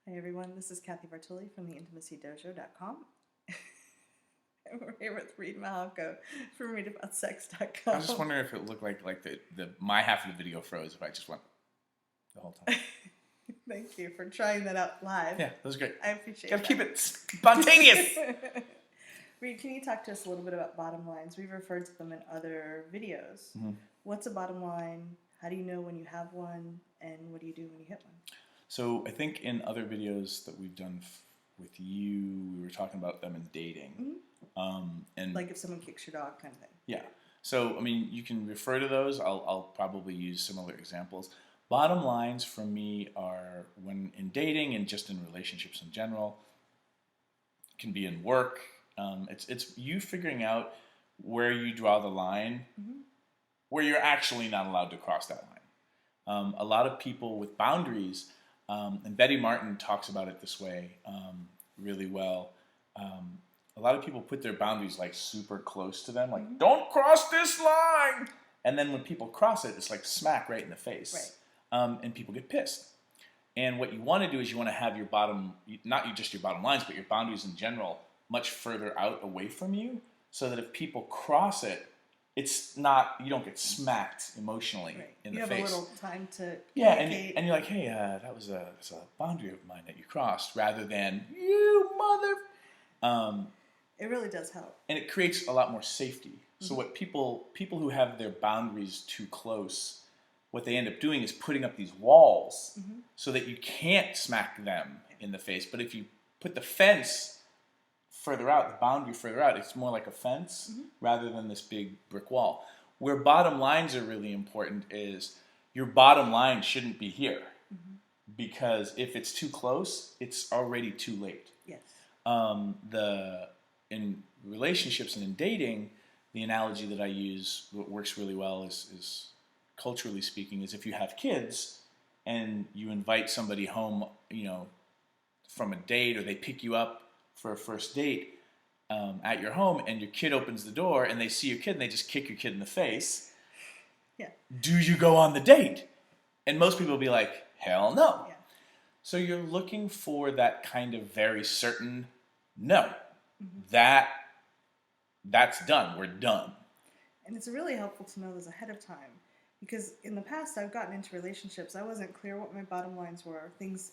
Hi everyone, this is Cathy from the intimacydojo.com. And we're here with Reid from I was just readaboutsex.com. wondering if it looked like the my half of the video froze if I just went the whole time. Thank you for trying that out live. Yeah, that was great. I appreciate Gotta that. keep it spontaneous. Reid, can you talk to us a little bit about bottom lines? We've referred to them in other videos. Mm-hmm. What's a bottom line? How do you know when you have one? And what do you do when you hit one? So I think in other videos that we've done with you, we were talking about them in dating. Mm-hmm. And like if someone kicks your dog kind of thing. Yeah. So, I mean, you can refer to those. I'll probably use similar examples. Bottom lines for me are when in dating and just in relationships in general. It can be in work. It's you figuring out where you draw the line, Mm-hmm. where you're actually not allowed to cross that line. A lot of people with boundaries, and Betty Martin talks about it this way really well. A lot of people put their boundaries like super close to them, like Mm-hmm. don't cross this line. And then when people cross it, it's like smack right in the face, and people get pissed. And what you want to do is you want to have your not just your bottom lines, but your boundaries in general, much further out away from you, so that if people cross it, it's not, you don't get smacked emotionally in the face. You have a little time to communicate. And you're like, hey, that's a boundary of mine that you crossed, rather than you mother. It really does help. And it creates a lot more safety. Mm-hmm. So what people who have their boundaries too close, what they end up doing is putting up these walls, mm-hmm. so that you can't smack them in the face. But if you put the fence further out, the boundary further out, it's more like a fence, mm-hmm. rather than this big brick wall. Where bottom lines are really important is your bottom line shouldn't be here, mm-hmm. because if it's too close, it's already too late. Yes. In relationships and in dating, the analogy that I use, what works really well is culturally speaking, is if you have kids and you invite somebody home, from a date, or they pick you up for a first date at your home, and your kid opens the door and they see your kid and they just kick your kid in the face. Yeah. Do you go on the date? And most people will be like, hell no. Yeah. So you're looking for that kind of very certain no. Mm-hmm. That's done. We're done. And it's really helpful to know this ahead of time, because in the past I've gotten into relationships, I wasn't clear what my bottom lines were.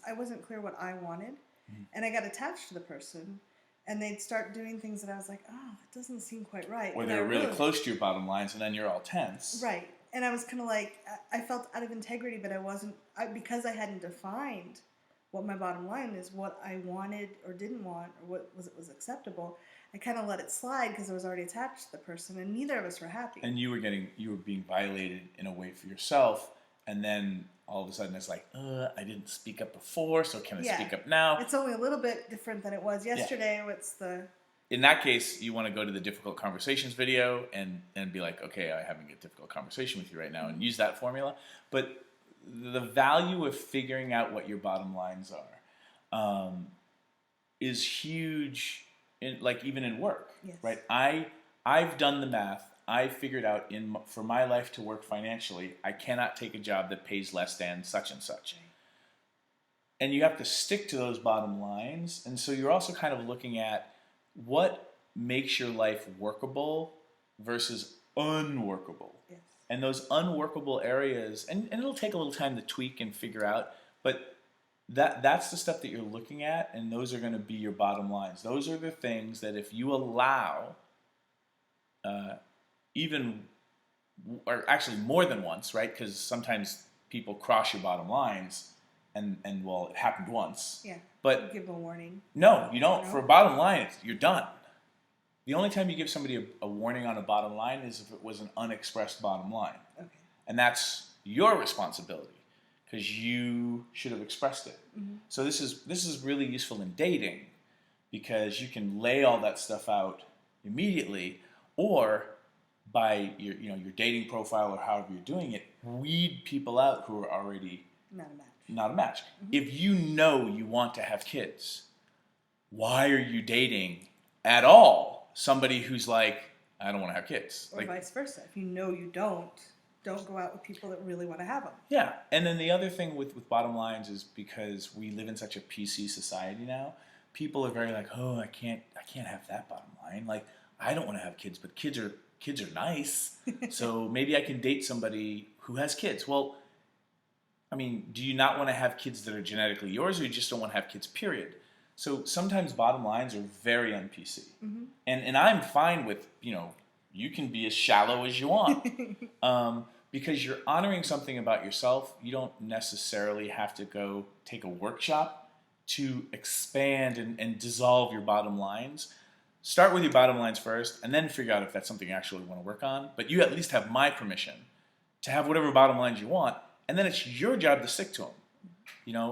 I wasn't clear what I wanted, mm-hmm. and I got attached to the person, and they'd start doing things that I was like, oh, that doesn't seem quite right. Or they're really close to your bottom lines, and then you're all tense. Right. And I was kind of like, I felt out of integrity, but because I hadn't defined what my bottom line is, what I wanted or didn't want, or what was acceptable, I kind of let it slide because I was already attached to the person, and neither of us were happy. And you were being violated in a way for yourself, and then all of a sudden it's like, I didn't speak up before, so can I speak up now? It's only a little bit different than it was yesterday. Yeah. In that case, you want to go to the difficult conversations video and be like, okay, I'm having a difficult conversation with you right now, and use that formula. But the value of figuring out what your bottom lines are is huge, even in work. Yes. Right? I've done the math. I figured out for my life to work financially, I cannot take a job that pays less than such and such. Right. And you have to stick to those bottom lines. And so you're also kind of looking at what makes your life workable versus unworkable. Yes. And those unworkable areas, and it'll take a little time to tweak and figure out, but that's the stuff that you're looking at, and those are going to be your bottom lines. Those are the things that if you allow, or actually more than once, right? Because sometimes people cross your bottom lines, and well, it happened once. Yeah. But you give a warning. No, you don't. For a bottom line, you're done. The only time you give somebody a warning on a bottom line is if it was an unexpressed bottom line. Okay. And that's your responsibility, because you should have expressed it. Mm-hmm. So this is really useful in dating, because you can lay all that stuff out immediately, or by your dating profile or however you're doing it, weed people out who are already not a match. Mm-hmm. If you know you want to have kids, why are you dating at all somebody who's like, I don't want to have kids? Or vice versa. If you know you don't, don't go out with people that really want to have them. Yeah, and then the other thing with bottom lines is because we live in such a PC society now, people are very like, oh, I can't have that bottom line. Like, I don't want to have kids, but kids are nice, so maybe I can date somebody who has kids. Well, I mean, do you not want to have kids that are genetically yours, or you just don't want to have kids? Period. So sometimes bottom lines are very un-PC, and I'm fine with you can be as shallow as you want. Because you're honoring something about yourself. You don't necessarily have to go take a workshop to expand and dissolve your bottom lines. Start with your bottom lines first, and then figure out if that's something you actually want to work on. But you at least have my permission to have whatever bottom lines you want, and then it's your job to stick to them.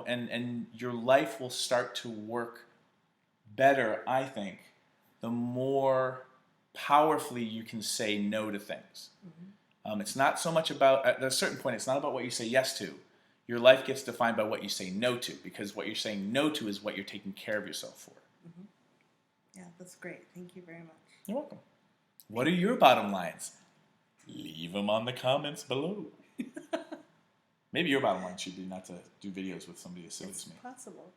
And your life will start to work better, I think, the more powerfully you can say no to things. It's not so much about, at a certain point, it's not about what you say yes to. Your life gets defined by what you say no to, because what you're saying no to is what you're taking care of yourself for. Yeah, that's great. Thank you very much. You're welcome. What are your bottom lines? Leave them on the comments below. Maybe your bottom line should be not to do videos with somebody as silly as me. Possible.